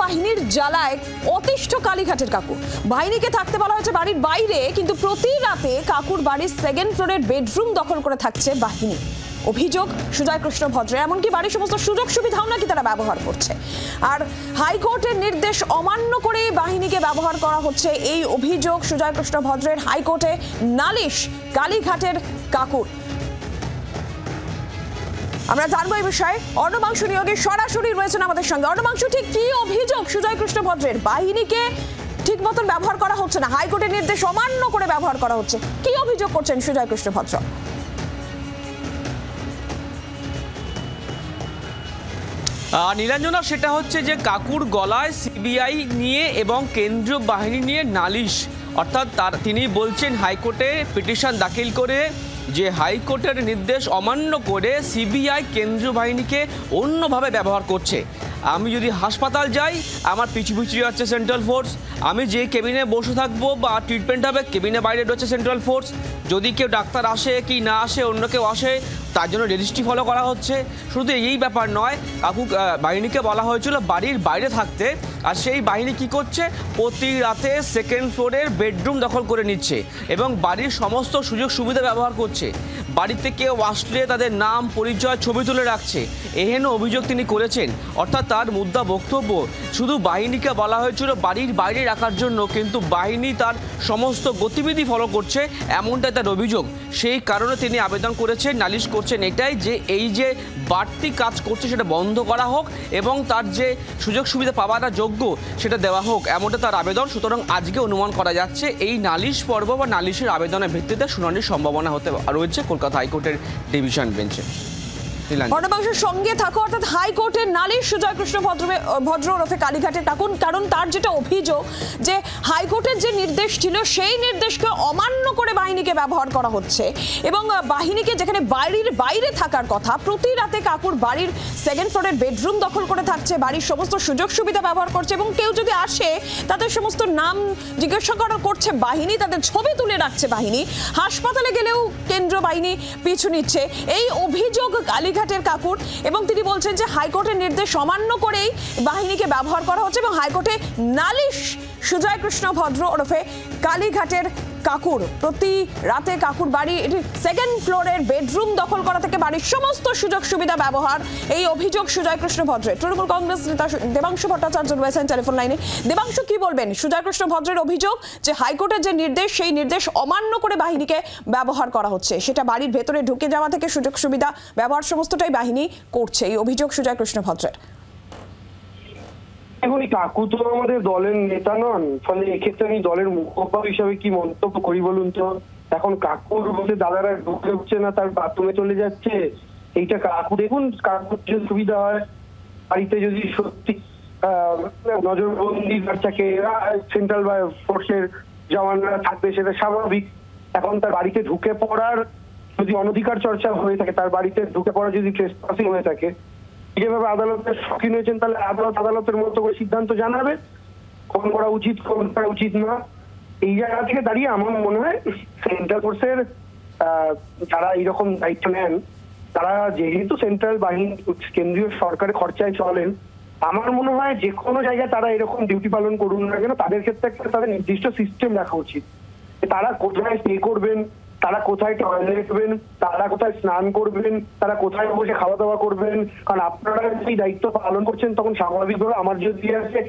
বাহিনীর জ্বালায় অতিষ্ঠ কালীঘাটের কাকু। বাহিনীকে থাকতে বলা হয়েছে বাড়ির বাইরে, কিন্তু প্রতি রাতে কাকুর বাড়ির সেকেন্ড ফ্লোরের বেডরুম দখল করে থাকছে বাহিনী। অভিযোগ সুজয় কৃষ্ণ ভদ্রের, এমনকি বাড়ির সমস্ত সুযোগ সুবিধাও নাকি তারা ব্যবহার করছে। আর হাইকোর্টের নির্দেশ অমান্য করে বাহিনীকে ব্যবহার করা হচ্ছে, এই অভিযোগ সুজয় কৃষ্ণ ভদ্রের। হাইকোর্টে নালিশ কালীঘাটের কাকুর। আমরা জানবো এই বিষয়ে। অর্ণবাংশু নিয়োগে সরাসরি রয়েছেন আমাদের সঙ্গে। অর্ণবাংশু, ঠিক কি অভিযোগ সুজয় কৃষ্ণ ভদ্রের? বাহিনীকে ঠিক মতন ব্যবহার করা হচ্ছে না, হাইকোর্টের নির্দেশ অমান্য করে ব্যবহার করা হচ্ছে, কি অভিযোগ করছেন সুজয় কৃষ্ণ ভদ্র? নীলাঞ্জনা, সেটা হচ্ছে যে কাকুর গলায় সিবিআই নিয়ে এবং কেন্দ্রীয় বাহিনী নিয়ে নালিশ। অর্থাৎ তিনি বলছেন হাইকোর্টে পিটিশন দাখিল করে যে হাইকোর্টের নির্দেশ অমান্য করে সিবিআই কেন্দ্রীয় বাহিনীকে অন্যভাবে ব্যবহার করছে। আমি যদি হাসপাতাল যাই, আমার পিছু পিছু যাচ্ছে সেন্ট্রাল ফোর্স। আমি যে কেবিনে বসে থাকবো বা ট্রিটমেন্ট হবে, কেবিনে বাইরে রয়েছে সেন্ট্রাল ফোর্স। যদি কেউ ডাক্তার আসে কি না আসে, অন্য কেউ আসে, তার জন্য রেজিস্ট্রি ফলো করা হচ্ছে। শুধু এই ব্যাপার নয়, কাকু বাহিনীকে বলা হয়েছিল বাড়ির বাইরে থাকতে, আর সেই বাহিনী কি করছে? প্রতি রাতে সেকেন্ড ফ্লোরের বেডরুম দখল করে নিচ্ছে এবং বাড়ির সমস্ত সুযোগ সুবিধা ব্যবহার করছে। বাড়িতে কেউ আসলে তাদের নাম, পরিচয়, ছবি তুলে রাখছে। এহেন অভিযোগ তিনি করেছেন। অর্থাৎ তার মুদ্রা বক্তব্য, শুধু বাহিনীকে বলা হয়েছিল বাড়ির বাইরে রাখার জন্য, কিন্তু বাহিনী তার সমস্ত গতিবিধি ফলো করছে, এমনটাই তার অভিযোগ। সেই কারণে তিনি আবেদন করেছেন, নালিশ করছেন এটাই যে এই যে বাড়তি কাজ করছে সেটা বন্ধ করা হোক এবং তার যে সুযোগ সুবিধা পাওয়াটা যোগ্য সেটা দেওয়া হোক, এমনটা তার আবেদন। সুতরাং আজকে অনুমান করা যাচ্ছে এই নালিশ পর্ব বা নালিশের আবেদনের ভিত্তিতে শুনানির সম্ভাবনা হতে রয়েছে কলকাতা হাইকোর্টের ডিভিশন বেঞ্চে। অর্ণবাংশুর সঙ্গে থাকো। অর্থাৎ হাইকোর্টের নালিশ সুজয় কৃষ্ণ ভদ্র ওরফে কালীঘাটের কাকুন, কারণ তার যেটা অভিযোগ যে হাইকোর্টের যে নির্দেশ ছিল সেই নির্দেশকে অমান্য করে বাহিনীকে ব্যবহার করা হচ্ছে এবং বাহিনীকে যেখানে বাড়ির বাইরে থাকার কথা, প্রতি রাতে কাকুর বাড়ির সেকেন্ড ফ্লোরের বেডরুম দখল করে থাকছে, বাড়ির সমস্ত সুযোগ সুবিধা ব্যবহার করছে এবং কেউ যদি আসে তাদের সমস্ত নাম জিজ্ঞাসা করছে বাহিনী, তাদের ছবি তুলে রাখছে বাহিনী। হাসপাতালে গেলেও কেন্দ্র বাহিনী পিছু নিচ্ছে, এই অভিযোগ কালীঘাটের কাকুর। এবং তিনি বলছেন যে হাইকোর্টের নির্দেশ অমান্য করেই বাহিনীকে ব্যবহার করা হচ্ছে এবং হাইকোর্টে নালিশ সুজয় কৃষ্ণ ভদ্র ওরফে কালীঘাটের কাকুর। প্রতি রাতে কাকুর বাড়ি সেকেন্ড ফ্লোরের বেডরুম দখল করা থেকে বাড়ির সমস্ত সুযোগ সুবিধা ব্যবহার, এই অভিযোগ সুজয় কৃষ্ণ ভদ্রের। তৃণমূল কংগ্রেস নেতা দেবাংশু ভট্টাচার্য রয়েছেন টেলিফোন লাইনে। দেবাংশু, কি বলবেন সুজয় কৃষ্ণ ভদ্রের অভিযোগ যে হাইকোর্টের যে নির্দেশ সেই নির্দেশ অমান্য করে বাহিনীকে ব্যবহার করা হচ্ছে, সেটা বাড়ির ভেতরে ঢুকে যাওয়া থেকে সুযোগ সুবিধা ব্যবহার সমস্তটাই বাহিনী করছে, এই অভিযোগ সুজয় কৃষ্ণ ভদ্রের। এখন কাকু তো আমাদের দলের নেতা নন, ফলে এক্ষেত্রে আমি দলের মুখপাত্র হিসাবে কি মন্তব্য করি বলুন তো? এখন কাকুর বলে দাদারা ঢুকে উঠছে না, তার বাথরুমে চলে যাচ্ছে, এইটা কাকু দেখুন। কাকুর যে সুবিধা হয়, বাড়িতে যদি সত্যি নজরবন্দি থাকে, সেন্ট্রাল ফোর্সের জওয়ানরা থাকবে, সেটা স্বাভাবিক। এখন তার বাড়িতে ঢুকে পড়ার যদি অনধিকার চর্চা হয়ে থাকে, তার বাড়িতে ঢুকে পড়া যদি ট্রেসপাসিং হয়ে থাকে, যেভাবে আদালতের শৌখিন হয়েছেন, তাহলে আদালতের মতো করে সিদ্ধান্ত জানাবে কোন করা উচিত, কোন করা উচিত না। এই জায়গা থেকে দাঁড়িয়ে আমার মনে হয় সেন্ট্রাল ফোর্সের যারা এইরকম দায়িত্ব নেন, তারা যেহেতু সেন্ট্রাল বাহিনী কেন্দ্রীয় সরকারের খরচায় চলেন, আমার মনে হয় যে কোনো জায়গায় তারা এরকম ডিউটি পালন করুন না কেন, তাদের ক্ষেত্রে একটা তাদের নির্দিষ্ট সিস্টেম রাখা উচিত। তারা কোথায় স্টে করবেন, তারা কোথায় টয়লেট করবেন, তারা কোথায় স্নান করবেন, তারা কোথায় বসে খাওয়া দাওয়া করবেন। কারণ আপনারা যদি দায়িত্ব পালন করছেন, তখন স্বাভাবিকভাবে আমার যদি আছে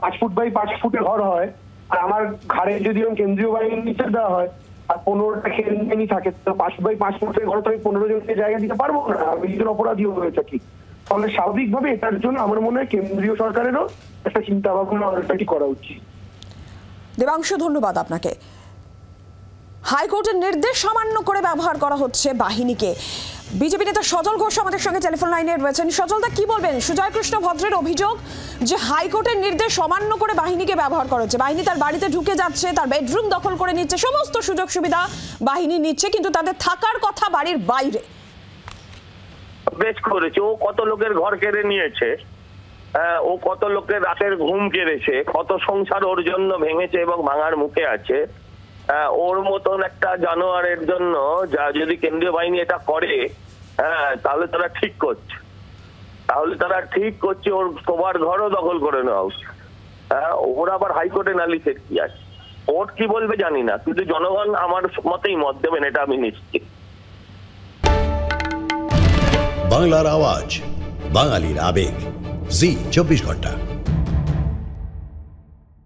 5 ফুট বাই 5 ফুটের ঘর হয়, আর আমার ঘাড়ে যদি কেন্দ্রীয় বাহিনীর নিচে দেওয়া হয় আর 15টা কেন্দ্রী থাকে, তো 5 বাই 5 ফুটের ঘরে তো আমি 15 জনকে জায়গা দিতে পারবো না, আমি নিজের অপরাধীও হয়ে থাকি। ফলে স্বাভাবিকভাবে এটার জন্য আমার মনে হয় কেন্দ্রীয় সরকারেরও একটা চিন্তা ভাবনা অলরেডি করা উচিত। দেবাংশু, ধন্যবাদ আপনাকে। হাইকোর্টের নির্দেশ অমান্য করে ব্যবহার করা হচ্ছে বাহিনীকে। বিজেপি নেতা সজল ঘোষ আমাদের সঙ্গে টেলিফোন লাইনে রয়েছেন। সজলদা, কি বলবেন সুজয় কৃষ্ণ ভদ্রের অভিযোগ যে হাইকোর্টের নির্দেশ অমান্য করে বাহিনীকে ব্যবহার করা হচ্ছে? বাহিনী তার বাড়িতে ঢুকে যাচ্ছে, তার বেডরুম দখল করে নিচ্ছে, সমস্ত সুযোগ সুবিধা বাহিনী নিচ্ছে, কিন্তু তাদের থাকার কথা বাড়ির বাইরে। বেশ করেছে, ও কত লোকের ঘর কেড়ে নিয়েছে, ও কত লোকের রাতের ঘুম কেড়েছে, কত সংসার ওর জন্য ভেঙেছে এবং ভাঙার মুখে আছে। ওর মতন একটা জানোয়ারের জন্য যা যদি কেন্দ্রীয় বাহিনী এটা করে, তাহলে তারা ঠিক করছে। তাহলে তারা ঠিক করছে ওর সবার ঘরও দখল করে নেওয়া উচিত। ওরা আবার হাইকোর্টে নালিশের কি আছে? কোর্ট কি বলবে জানি না, কিন্তু জনগণ আমার মতেই মত দেবেন, এটা আমি নিশ্চিত। বাংলার আওয়াজ, বাঙালির আবেগ, জি 24 ঘন্টা।